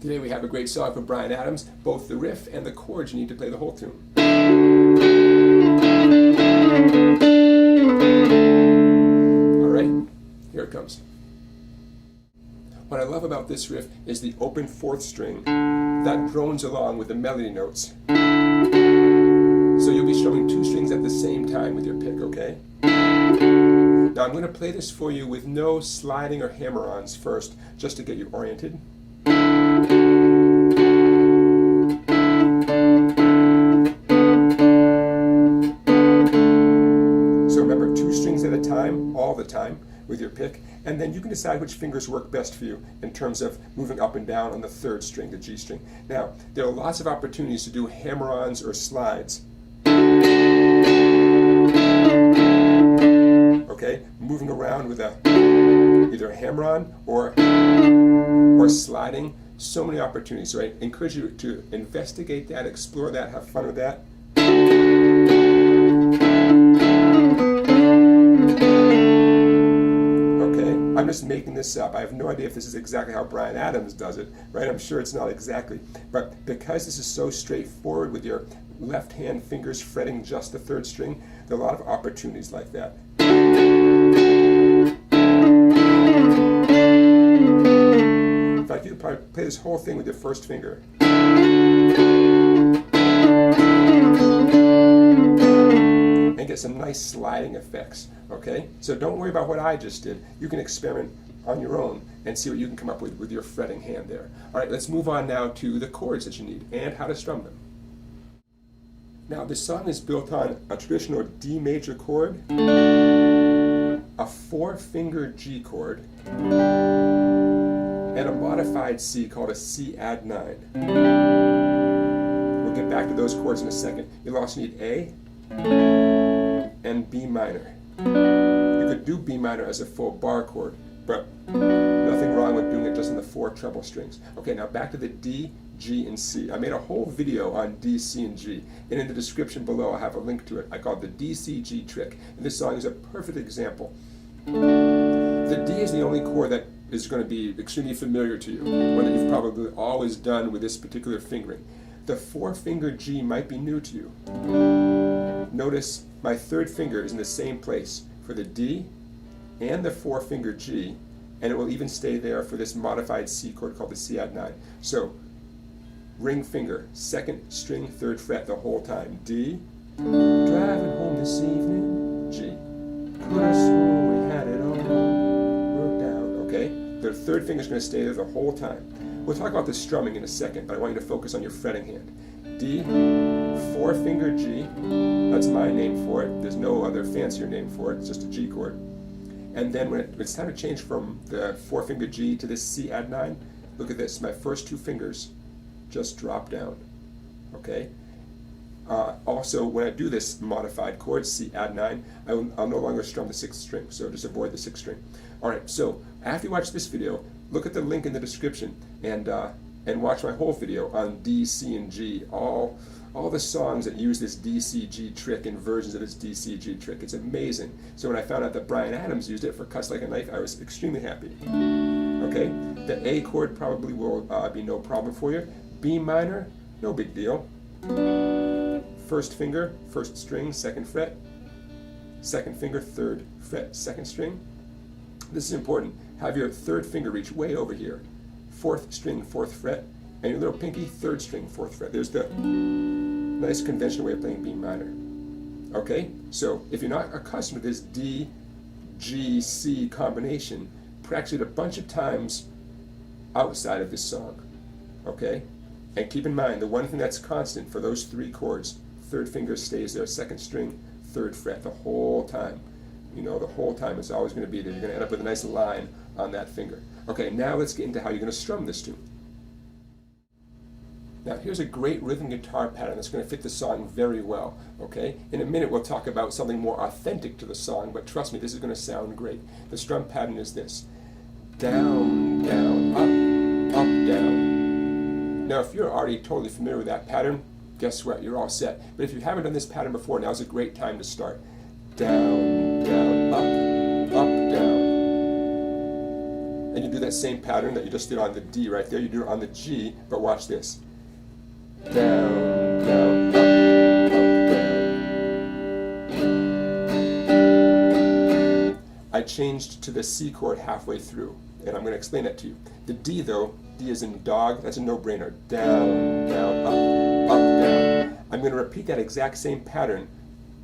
Today we have a great song from Bryan Adams, both the riff and the chords you need to play the whole tune. Alright, here it comes. What I love about this riff is the open fourth string that drones along with the melody notes. So you'll be strumming two strings at the same time with your pick, okay? Now I'm going to play this for you with no sliding or hammer-ons first, just to get you oriented. So remember, two strings at a time, all the time, with your pick, and then you can decide which fingers work best for you in terms of moving up and down on the third string, the G string. Now, there are lots of opportunities to do hammer-ons or slides. Okay, moving around with either a hammer-on or sliding. So many opportunities, so I encourage you to investigate that, explore that, have fun with that. Okay, I'm just making this up. I have no idea if this is exactly how Bryan Adams does it, right? I'm sure it's not exactly. But because this is so straightforward with your left hand fingers fretting just the third string, there are a lot of opportunities like that. In fact, you could probably play this whole thing with your first finger. And get some nice sliding effects, okay? So don't worry about what I just did. You can experiment on your own and see what you can come up with your fretting hand there. All right, let's move on now to the chords that you need and how to strum them. Now, this song is built on a traditional D major chord, a four-finger G chord, and a modified C called a C add 9. We'll get back to those chords in a second. You'll also need A and B minor. You could do B minor as a full bar chord, but nothing wrong with doing it just in the four treble strings. Okay, now back to the D, G, and C. I made a whole video on D, C, and G, and in the description below I have a link to it. I call it the D, C, G trick, and this song is a perfect example. The D is the only chord that is going to be extremely familiar to you, one that you've probably always done with this particular fingering. The four-finger G might be new to you. Notice my third finger is in the same place for the D and the four-finger G, and it will even stay there for this modified C chord called the C add 9. So, ring finger, second string, third fret the whole time. D, driving home this evening, G. Could have sworn we had it all worked out, okay? The third finger is going to stay there the whole time. We'll talk about the strumming in a second, but I want you to focus on your fretting hand. D, four-finger G, that's my name for it. There's no other fancier name for it, it's just a G chord. And then when it's time to change from the four-finger G to this C add 9, look at this, my first two fingers just drop down, okay? Also, when I do this modified chord, C add 9, I'll no longer strum the sixth string, so just avoid the sixth string. All right, so after you watch this video, look at the link in the description and watch my whole video on D, C, and G, all the songs that use this D, C, G trick and versions of this D, C, G trick. It's amazing. So when I found out that Bryan Adams used it for Cuts Like a Knife, I was extremely happy. Okay, the A chord probably will be no problem for you. B minor, no big deal. First finger, first string, second fret. Second finger, third fret, second string. This is important. Have your third finger reach way over here. Fourth string, fourth fret, and your little pinky, third string, fourth fret. There's the nice conventional way of playing B minor. Okay, so if you're not accustomed to this D, G, C combination, practice it a bunch of times outside of this song. Okay? And keep in mind, the one thing that's constant for those three chords, third finger stays there, second string, third fret, the whole time. You know, the whole time it's always going to be there. You're going to end up with a nice line on that finger. Okay, now let's get into how you're going to strum this tune. Now here's a great rhythm guitar pattern that's going to fit the song very well, okay? In a minute we'll talk about something more authentic to the song, but trust me, this is going to sound great. The strum pattern is this. Down, down, up, up, down. Now if you're already totally familiar with that pattern, guess what? You're all set. But if you haven't done this pattern before, now's a great time to start. Down, down, up, down. And you do that same pattern that you just did on the D right there. You do it on the G, but watch this. Down, down, up, down. I changed to the C chord halfway through, and I'm going to explain that to you. The D though, D is in dog, that's a no-brainer. Down, down, up, down. I'm going to repeat that exact same pattern,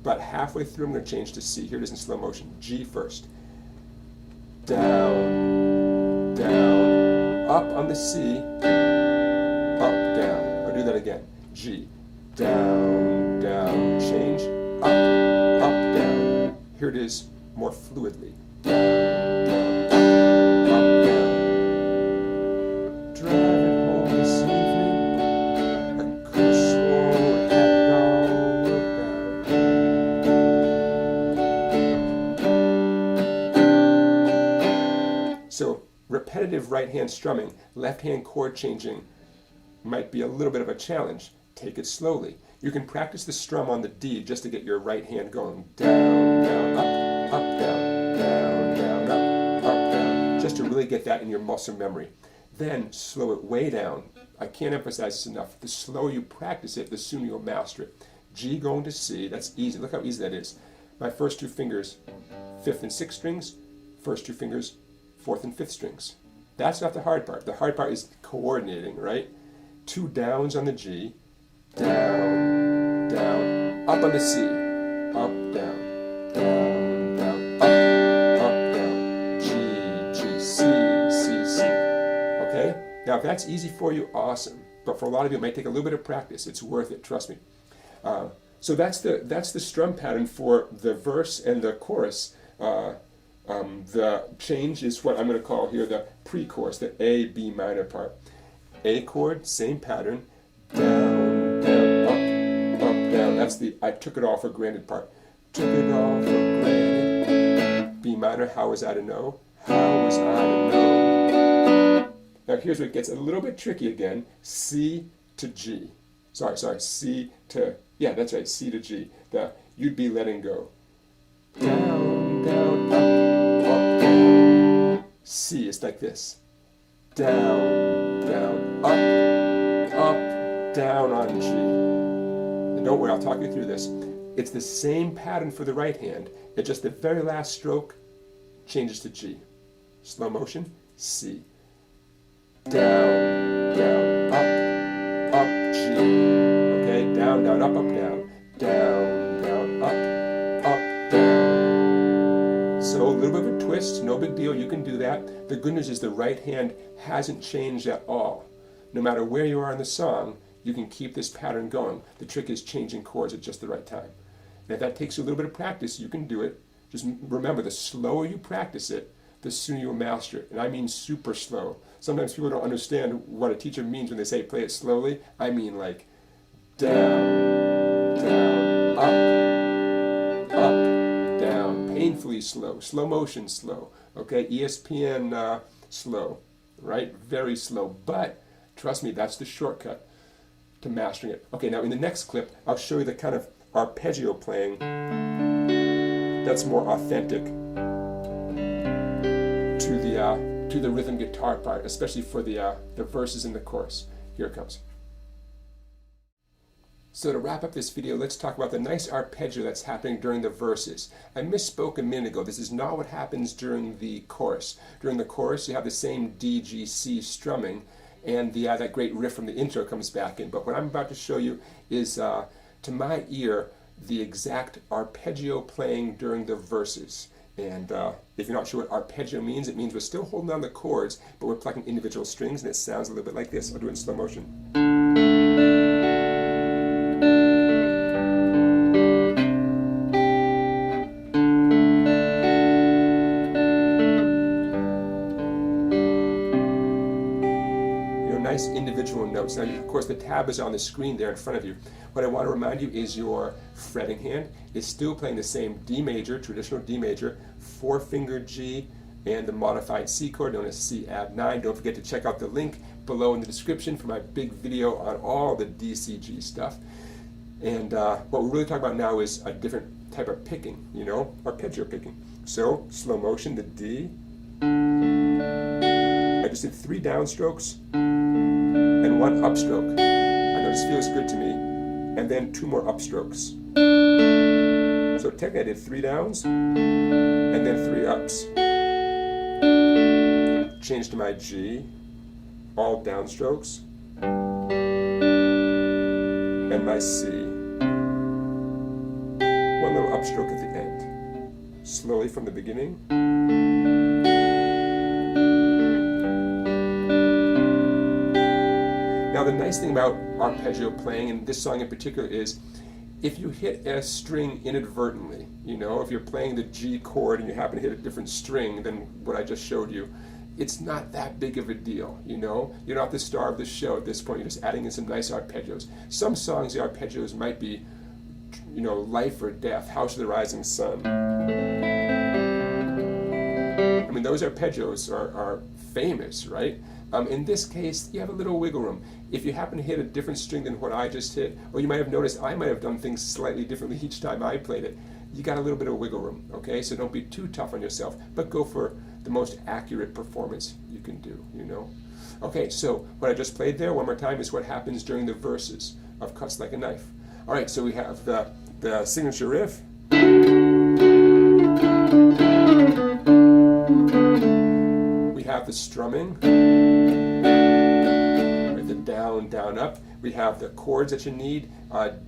but halfway through I'm going to change to C. Here it is in slow motion. G first. Down, down, up on the C, up, down. I'll do that again. G, down, down, change, up, down. Here it is more fluidly. Down, down, up, down. Driving home this evening, a Criswell had gone down. So repetitive right hand strumming, left hand chord changing might be a little bit of a challenge. Take it slowly. You can practice the strum on the D just to get your right hand going. Down, down, up, down, down, down, up, down. Just to really get that in your muscle memory. Then slow it way down. I can't emphasize this enough. The slower you practice it, the sooner you'll master it. G going to C, that's easy. Look how easy that is. My first two fingers, 5th and 6th strings. First two fingers, 4th and 5th strings. That's not the hard part. The hard part is coordinating, right? 2 downs on the G, down, down, up on the C, up, down, down, down, up, down, G, G, C, C, C. Okay? Now if that's easy for you, awesome. But for a lot of you, it might take a little bit of practice. It's worth it, trust me. So that's the strum pattern for the verse and the chorus. The change is what I'm going to call here the pre-chorus, the A, B minor part. A chord, same pattern, down, down, up, down. That's the I took it all for granted part. Took it all for granted. B minor, how was I to know? How was I to know? Now here's where it gets a little bit tricky again. C to G. Sorry, C to, yeah, that's right, C to G. The you'd be letting go. Down, down, up, down. C is like this. Down, down, up, down on G. And don't worry, I'll talk you through this. It's the same pattern for the right hand. It's just the very last stroke changes to G. Slow motion, C. Down, down, up, G. Okay, down, down, up, down. Down, down, up, down. So a little bit of a twist, no big deal, you can do that. The good news is the right hand hasn't changed at all. No matter where you are in the song, you can keep this pattern going. The trick is changing chords at just the right time. And if that takes you a little bit of practice, you can do it. Just remember, the slower you practice it, the sooner you'll master it. And I mean super slow. Sometimes people don't understand what a teacher means when they say play it slowly. I mean like down, down, up, down. Painfully slow. Slow motion slow. Okay, ESPN slow. Right? Very slow. But trust me, that's the shortcut to mastering it. Okay, now in the next clip, I'll show you the kind of arpeggio playing that's more authentic to the rhythm guitar part, especially for the verses in the chorus. Here it comes. So to wrap up this video, let's talk about the nice arpeggio that's happening during the verses. I misspoke a minute ago. This is not what happens during the chorus. During the chorus, you have the same D, G, C strumming, and that great riff from the intro comes back in. But what I'm about to show you is, to my ear, the exact arpeggio playing during the verses. And if you're not sure what arpeggio means, it means we're still holding down the chords, but we're plucking individual strings, and it sounds a little bit like this. I'll do it in slow motion. Nice individual notes. Now, of course, the tab is on the screen there in front of you. What I want to remind you is your fretting hand is still playing the same D major, traditional D major, 4-finger G, and the modified C chord known as C add 9. Don't forget to check out the link below in the description for my big video on all the DCG stuff. And what we're really talking about now is a different type of picking, arpeggio picking. So, slow motion, the D. just did 3 downstrokes and 1 upstroke. I know this feels good to me. And then 2 more upstrokes. So technically I did 3 downs and then 3 ups. Change to my G, all downstrokes, and my C. 1 little upstroke at the end. Slowly from the beginning. Now the nice thing about arpeggio playing, and this song in particular, is if you hit a string inadvertently, you know, if you're playing the G chord and you happen to hit a different string than what I just showed you, it's not that big of a deal, you know? You're not the star of the show at this point, you're just adding in some nice arpeggios. Some songs, the arpeggios might be, you know, Life or Death, House of the Rising Sun. I mean, those arpeggios are famous, right? In this case, you have a little wiggle room. If you happen to hit a different string than what I just hit, or you might have noticed I might have done things slightly differently each time I played it, you got a little bit of wiggle room, okay? So don't be too tough on yourself, but go for the most accurate performance you can do, you know? Okay, so what I just played there, one more time, is what happens during the verses of Cuts Like a Knife. All right, so we have the signature riff. We have the strumming. The down, down, up. We have the chords that you need,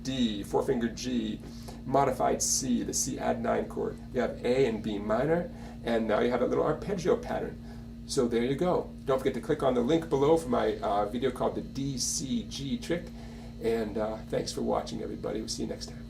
D, 4-finger G, modified C, the C add 9 chord. You have A and B minor, and now you have a little arpeggio pattern. So there you go. Don't forget to click on the link below for my video called the DCG trick, and thanks for watching, everybody. We'll see you next time.